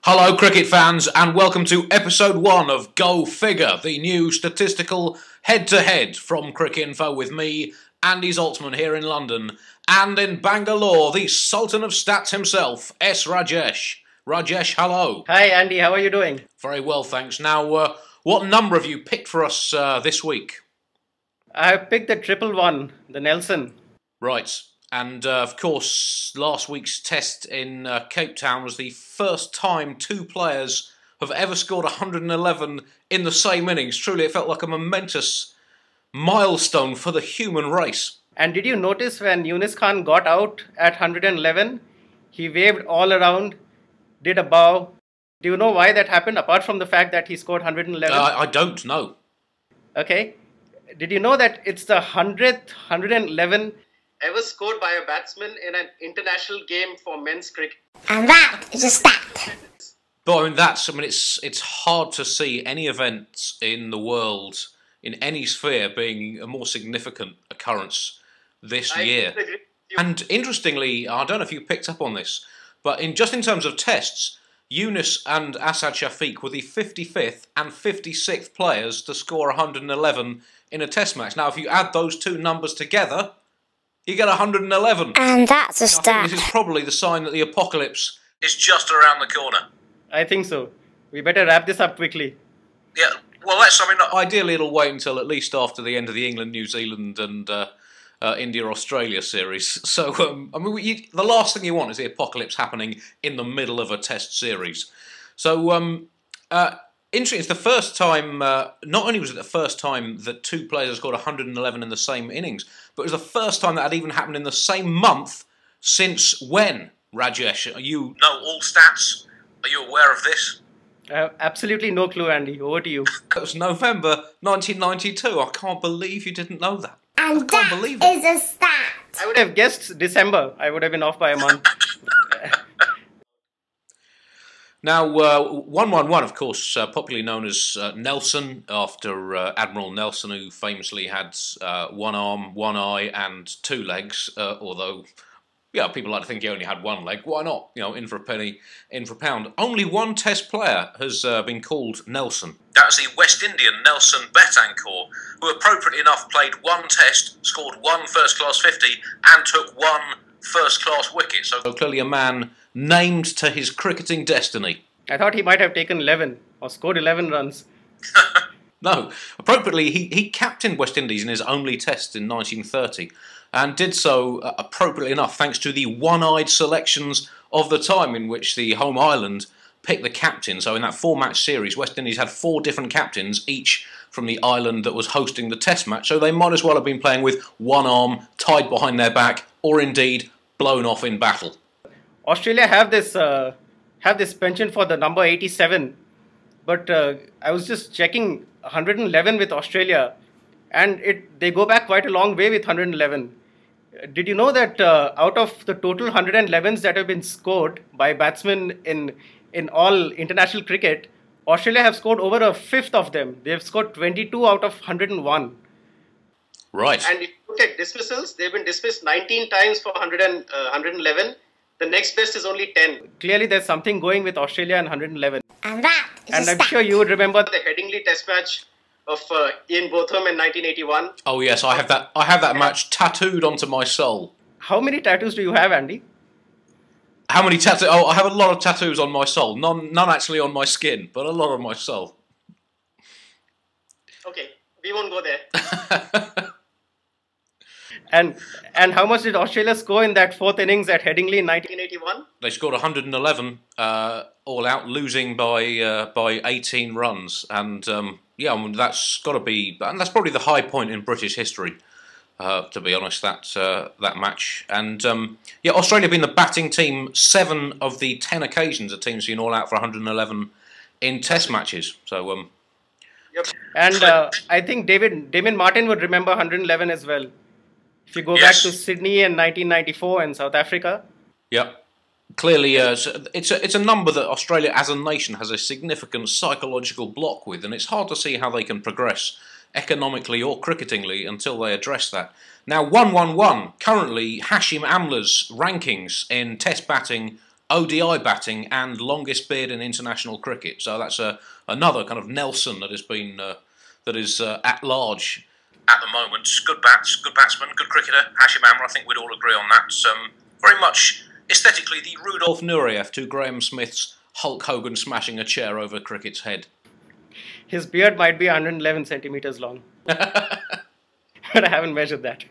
Hello cricket fans and welcome to episode 1 of Go Figure, the new statistical head-to-head from Cricinfo with me, Andy Zaltzman here in London, and in Bangalore, the Sultan of Stats himself, S. Rajesh. Rajesh, hello. Hi Andy, how are you doing? Very well, thanks. Now, what number have you picked for us this week? I have picked the 111, the Nelson. Right. And, of course, last week's test in Cape Town was the first time two players have ever scored 111 in the same innings. Truly, it felt like a momentous milestone for the human race. And did you notice when Yunus Khan got out at 111, he waved all around, did a bow. Do you know why that happened, apart from the fact that he scored 111? I don't know. Okay. Did you know that it's the 100th 111 ever scored by a batsman in an international game for men's cricket? And that is a stat. But I mean, it's hard to see any event in the world, in any sphere, being a more significant occurrence this year. And interestingly, I don't know if you picked up on this, but in terms of tests, Yunus and Asad Shafiq were the 55th and 56th players to score 111 in a test match. Now, if you add those two numbers together, you get 111. And that's a stat. I think this is probably the sign that the apocalypse is just around the corner. I think so. We better wrap this up quickly. Yeah, well, ideally it'll wait until at least after the end of the England, New Zealand and India-Australia series. So, the last thing you want is the apocalypse happening in the middle of a test series. So, interesting, it's the first time, not only was it the first time that two players have scored 111 in the same innings, but it was the first time that had even happened in the same month since when, Rajesh? You know all stats? Are you aware of this? Absolutely no clue, Andy. Over to you. It was November 1992. I can't believe you didn't know that. And that is a stat. I would have guessed December. I would have been off by a month. Now, 111, of course, popularly known as Nelson, after Admiral Nelson, who famously had one arm, one eye, and two legs. Although, yeah, people like to think he only had one leg. Why not? You know, in for a penny, in for a pound. Only one Test player has been called Nelson. That's the West Indian Nelson Betancourt, who appropriately enough played one Test, scored one first-class 50, and took one first-class wicket. So clearly a man named to his cricketing destiny. I thought he might have taken 11 or scored 11 runs. No, appropriately he captained West Indies in his only test in 1930 and did so appropriately enough thanks to the one-eyed selections of the time in which the home island picked the captain. So in that 4-match series, West Indies had 4 different captains, each from the island that was hosting the test match, so they might as well have been playing with one arm tied behind their back or indeed blown off in battle. Australia have this penchant for the number 87, but I was just checking 111 with Australia, and they go back quite a long way with 111. Did you know that out of the total 111s that have been scored by batsmen in all international cricket, Australia have scored over a fifth of them. They have scored 22 out of 101. Right. And if you look at dismissals, they've been dismissed 19 times for 111. The next best is only 10. Clearly, there's something going with Australia and 111. And that is And a I'm stat. sure you would remember the Headingley Test match of Ian Botham in 1981. Oh yes, I have that match tattooed onto my soul. How many tattoos do you have, Andy? How many tattoos? Oh, I have a lot of tattoos on my soul. None actually on my skin, but a lot on my soul. Okay, we won't go there. And how much did Australia score in that 4th innings at Headingley in 1981? They scored 111 all out, losing by 18 runs, and yeah, I mean, that's got to be, and that's probably the high point in British history. To be honest, that match, and yeah, Australia have been the batting team 7 of the 10 occasions a team's been all out for 111 in Test matches. So, Yep. And I think Damon Martin would remember 111 as well. If you go back to Sydney in 1994 and South Africa. Yep. Clearly, it's a number that Australia as a nation has a significant psychological block with, and it's hard to see how they can progress economically or cricketingly until they address that. Now, 111, currently Hashim Amla's rankings in Test batting ODI batting and longest beard in international cricket. So that's another kind of Nelson that has been that is at large at the moment. Good batsman, good cricketer. Hashim Amra, I think we'd all agree on that. Very much aesthetically the Rudolf Nureyev to Graham Smith's Hulk Hogan smashing a chair over cricket's head. His beard might be 111 centimeters long. But I haven't measured that.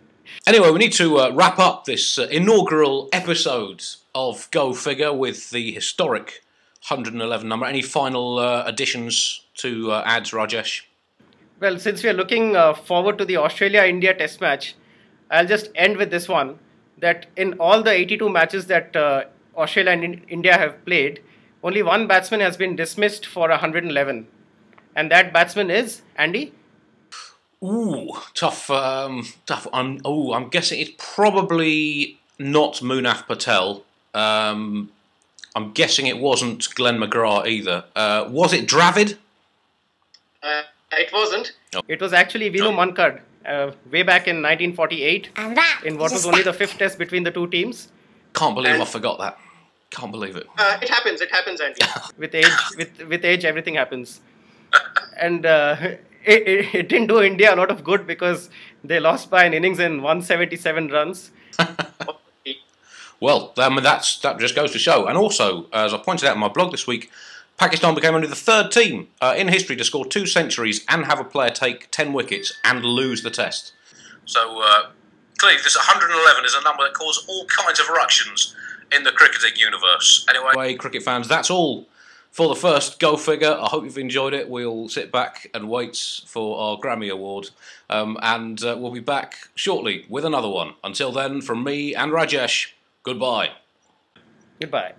Anyway, we need to wrap up this inaugural episode of Go Figure with the historic 111 number. Any final additions to add, Rajesh? Well, since we are looking forward to the Australia-India test match, I'll just end with this one, that in all the 82 matches that Australia and India have played, only one batsman has been dismissed for 111. And that batsman is, Andy? Ooh, tough. I'm guessing it's probably not Munaf Patel. I'm guessing it wasn't Glenn McGrath either. Was it Dravid? It wasn't. Oh. It was actually Vinu Mankad, way back in 1948, in what was only the fifth test between the two teams. Can't believe I forgot that. Can't believe it. It happens, Andy. with age, everything happens. And it didn't do India a lot of good because they lost by an innings in 177 runs. Well, that just goes to show. And also, as I pointed out in my blog this week, Pakistan became only the third team in history to score 2 centuries and have a player take 10 wickets and lose the test. So, clearly, this 111 is a number that causes all kinds of ructions in the cricketing universe. Anyway, cricket fans, that's all for the first Go Figure. I hope you've enjoyed it. We'll sit back and wait for our Grammy Award. And we'll be back shortly with another one. Until then, from me and Rajesh, goodbye. Goodbye.